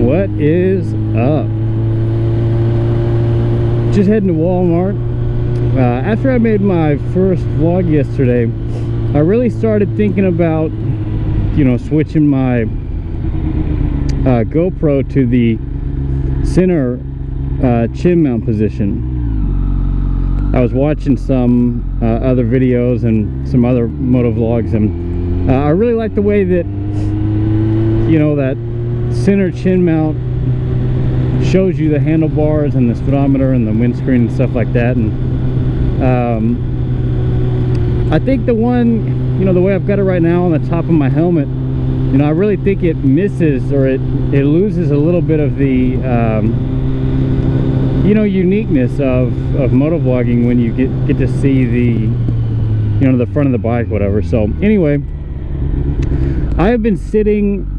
What is up? Just heading to Walmart. After I made my first vlog yesterday, I really started thinking about, switching my GoPro to the center chin mount position. I was watching some other videos and some other moto vlogs, and I really like the way that, that center chin mount shows you the handlebars and the speedometer and the windscreen and stuff like that. And I think the one, the way I've got it right now on the top of my helmet, I really think it misses, or it loses a little bit of the uniqueness of motovlogging when you get to see the the front of the bike, whatever. So anyway, I have been sitting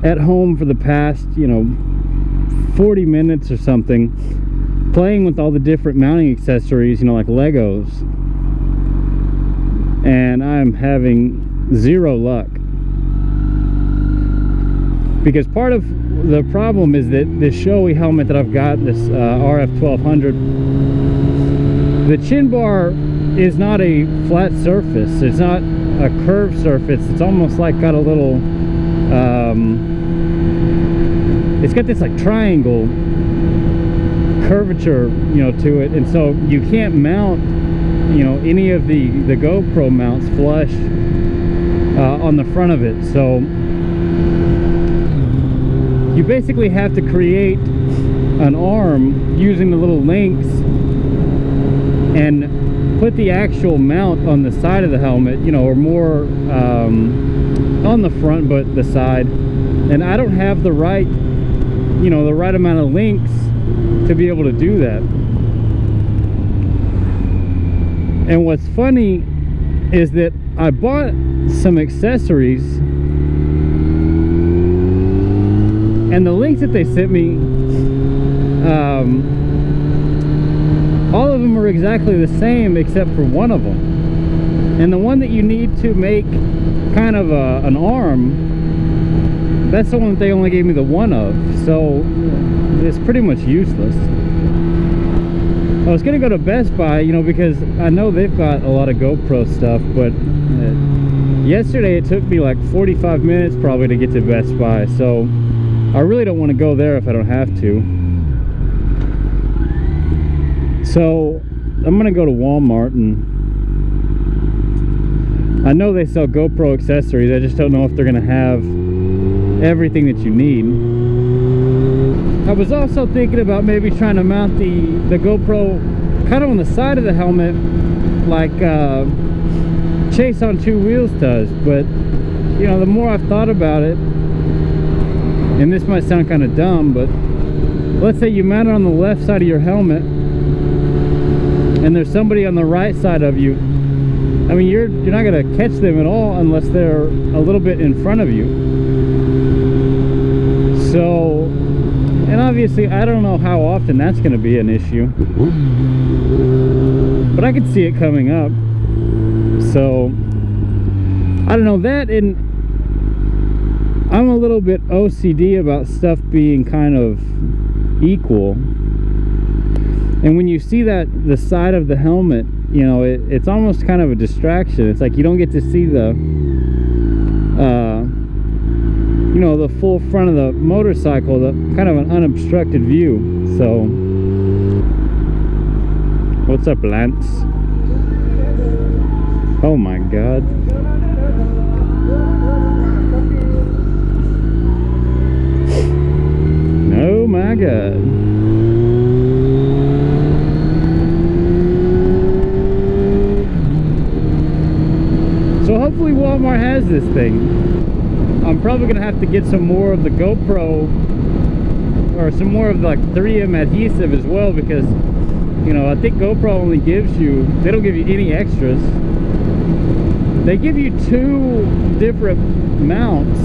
at home for the past 40 minutes or something, playing with all the different mounting accessories, like Legos, and I'm having zero luck. Because part of the problem is that this Shoei helmet that I've got, this RF 1200, the chin bar is not a flat surface. It's not a curved surface. It's almost like got a little it's got this like triangle curvature to it, and so you can't mount any of the GoPro mounts flush on the front of it. So you basically have to create an arm using the little links and put the actual mount on the side of the helmet, or more on the front but the side. And I don't have the right the right amount of links to be able to do that. And what's funny is that I bought some accessories, and the links that they sent me, all of them are exactly the same except for one of them. And the one that you need to make kind of an arm, that's the one that they only gave me the one of. So it's pretty much useless. I was gonna go to Best Buy, because I know they've got a lot of GoPro stuff, but yesterday it took me like 45 minutes probably to get to Best Buy, so I really don't want to go there if I don't have to. So I'm gonna go to Walmart, and I know they sell GoPro accessories. I just don't know if they're gonna have everything that you need. I was also thinking about maybe trying to mount the GoPro kind of on the side of the helmet, like Chase on Two Wheels does. But the more I've thought about it, and this might sound kind of dumb, but let's say you mount it on the left side of your helmet and there's somebody on the right side of you. I mean, you're not going to catch them at all unless they're a little bit in front of you. So, and obviously I don't know how often that's going to be an issue, but I could see it coming up. So I don't know that, and I'm a little bit OCD about stuff being kind of equal. And when you see that the side of the helmet, it's almost kind of a distraction. It's like you don't get to see the the full front of the motorcycle, the kind of an unobstructed view. So what's up, Lance? Oh my god. Oh my god. So hopefully Walmart has this thing. I'm probably gonna have to get some more of the GoPro, or some more of the 3M adhesive as well, because I think GoPro only gives you, they don't give you any extras. They give you two different mounts.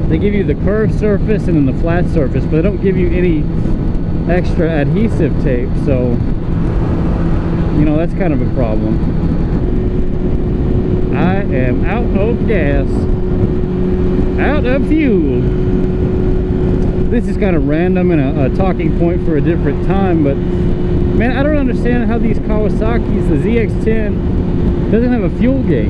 They give you the curved surface and then the flat surface, but they don't give you any extra adhesive tape. So that's kind of a problem. I am out of gas, out of fuel. this is kind of random and a talking point for a different time, but man, I don't understand how these Kawasaki's, the ZX-10 doesn't have a fuel gauge.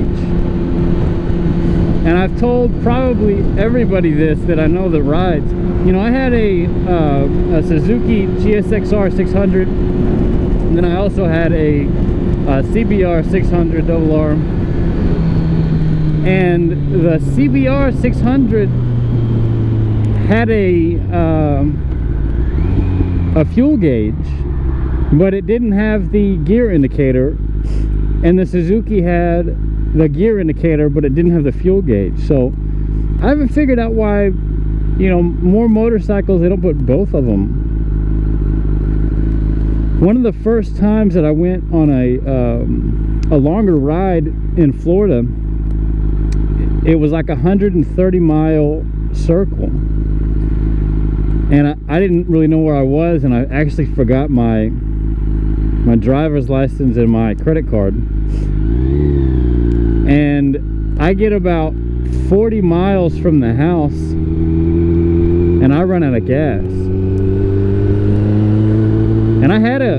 And I've told probably everybody this that I know that rides. You know, I had a Suzuki GSX-R 600, and then I also had a CBR 600 RR. And the CBR 600 had a fuel gauge, but it didn't have the gear indicator, and the Suzuki had the gear indicator, but it didn't have the fuel gauge. So I haven't figured out why, you know, more motorcycles, they don't put both of them. One of the first times that I went on a longer ride in Florida, it was like a 130-mile circle, and I didn't really know where I was, and I actually forgot my driver's license and my credit card. And I get about 40 miles from the house and I run out of gas. And I had a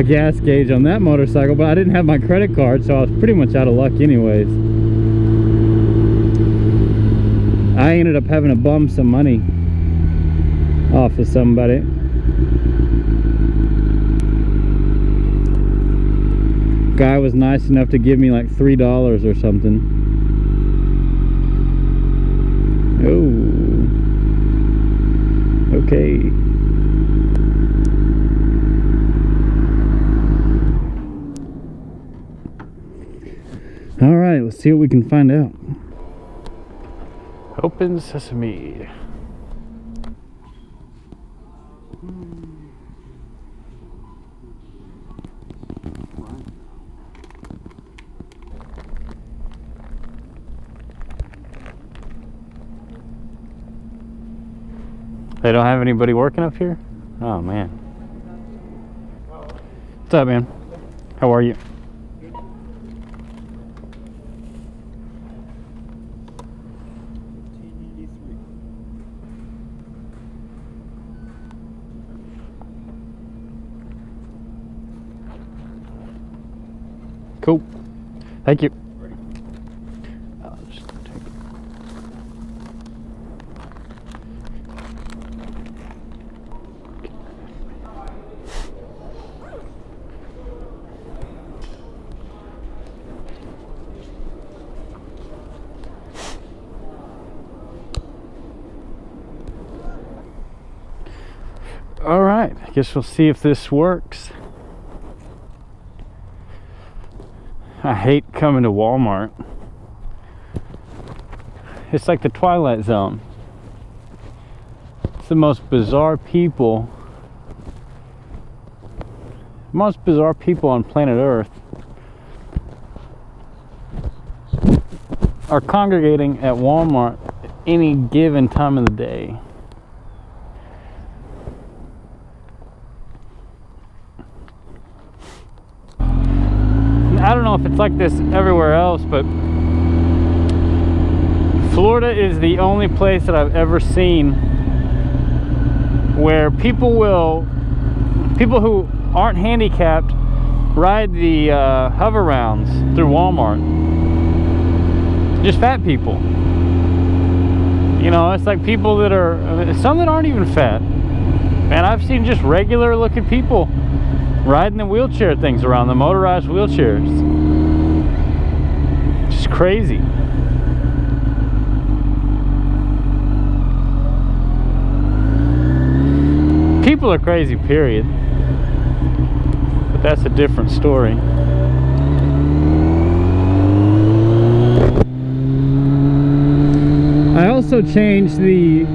gas gauge on that motorcycle, but I didn't have my credit card, so I was pretty much out of luck anyways. I ended up having to bum some money off of somebody. Guy was nice enough to give me like $3 or something. Oh, okay. All right, let's see what we can find out. Open Sesame. They don't have anybody working up here? Oh man. What's up, man? How are you? Cool. Thank you. I'll just take it. All right, I guess we'll see if this works. I hate coming to Walmart. It's like the Twilight Zone. It's the most bizarre people. Most bizarre people on planet Earth are congregating at Walmart at any given time of the day. I don't know if it's like this everywhere else, but Florida is the only place that I've ever seen where people who aren't handicapped ride the hover rounds through Walmart. Just fat people. You know, it's like people that are, some that aren't even fat. And I've seen just regular looking people riding the wheelchair things around, the motorized wheelchairs. Just crazy. People are crazy, period. But that's a different story. I also changed the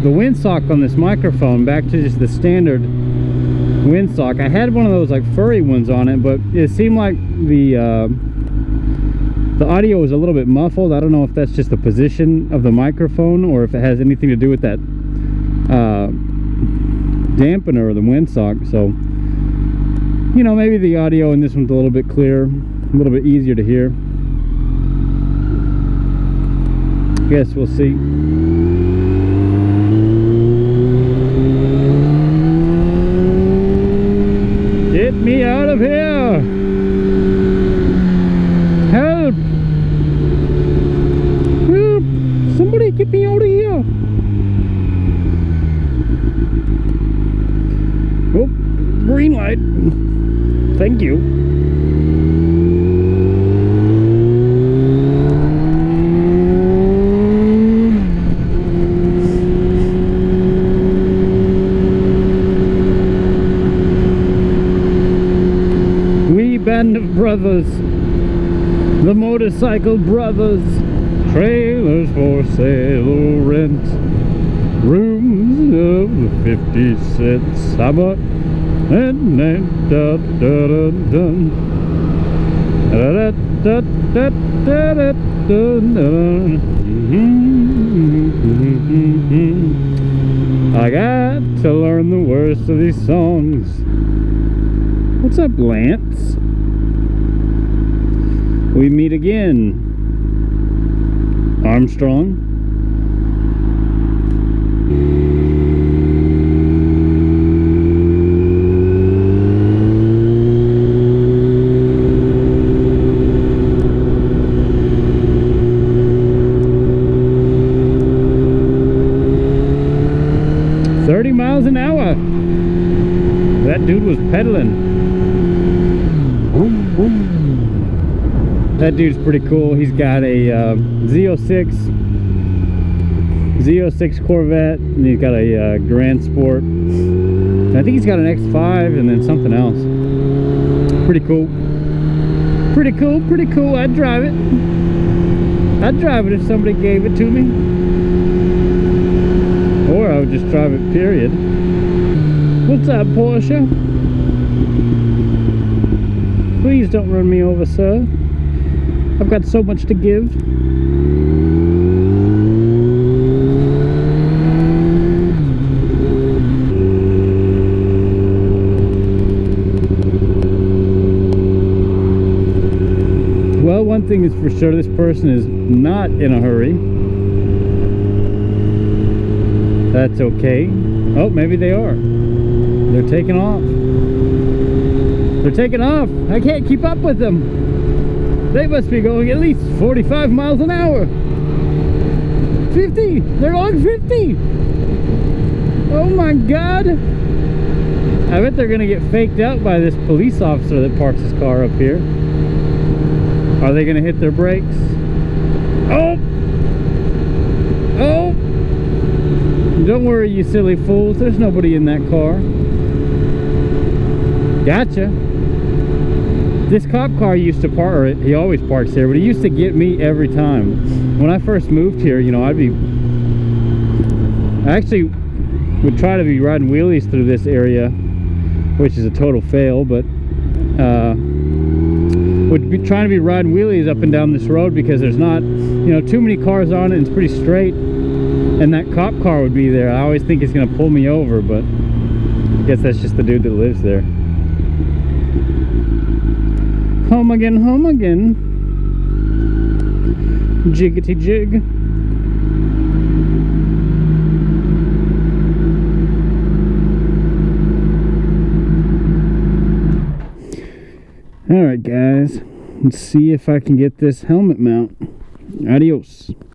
windsock on this microphone back to just the standard windsock. I had one of those like furry ones on it, but it seemed like the audio was a little bit muffled. I don't know if that's just the position of the microphone or if it has anything to do with that dampener or the windsock. So, you know, maybe the audio in this one's a little bit clearer, a little bit easier to hear. Guess we'll see. Get me out of here! Help! Help! Somebody get me out of here! Oh, green light. Thank you. We band of brothers, the motorcycle brothers, trailers for sale or rent, rooms of 50 cents. How about and then da da da dun da da da da da da. I got to learn the words of these songs. What's up, Lance? We meet again, Armstrong. Miles an hour. That dude was pedaling. That dude's pretty cool. He's got a Z06 Corvette, and he's got a Grand Sport. I think he's got an X5 and then something else. Pretty cool. Pretty cool, pretty cool. I'd drive it. I'd drive it if somebody gave it to me. Or I would just drive it, period. What's up, Porsche? Please don't run me over, sir. I've got so much to give. Well, one thing is for sure, this person is not in a hurry. That's okay. Oh, maybe they are. They're taking off. They're taking off. I can't keep up with them. They must be going at least 45 miles an hour. 50. They're going 50. Oh my God. I bet they're going to get faked out by this police officer that parks his car up here. Are they going to hit their brakes? Oh. Oh. Don't worry, you silly fools. There's nobody in that car. Gotcha. This cop car used to park, or he always parks here, but he used to get me every time. When I first moved here, you know, I actually would try to be riding wheelies through this area, which is a total fail, but would be trying to be riding wheelies up and down this road because there's not, you know, too many cars on it, and it's pretty straight. And that cop car would be there. I always think it's gonna pull me over, but I guess that's just the dude that lives there. Home again, home again. Jiggity jig. Alright guys, let's see if I can get this helmet mount. Adios.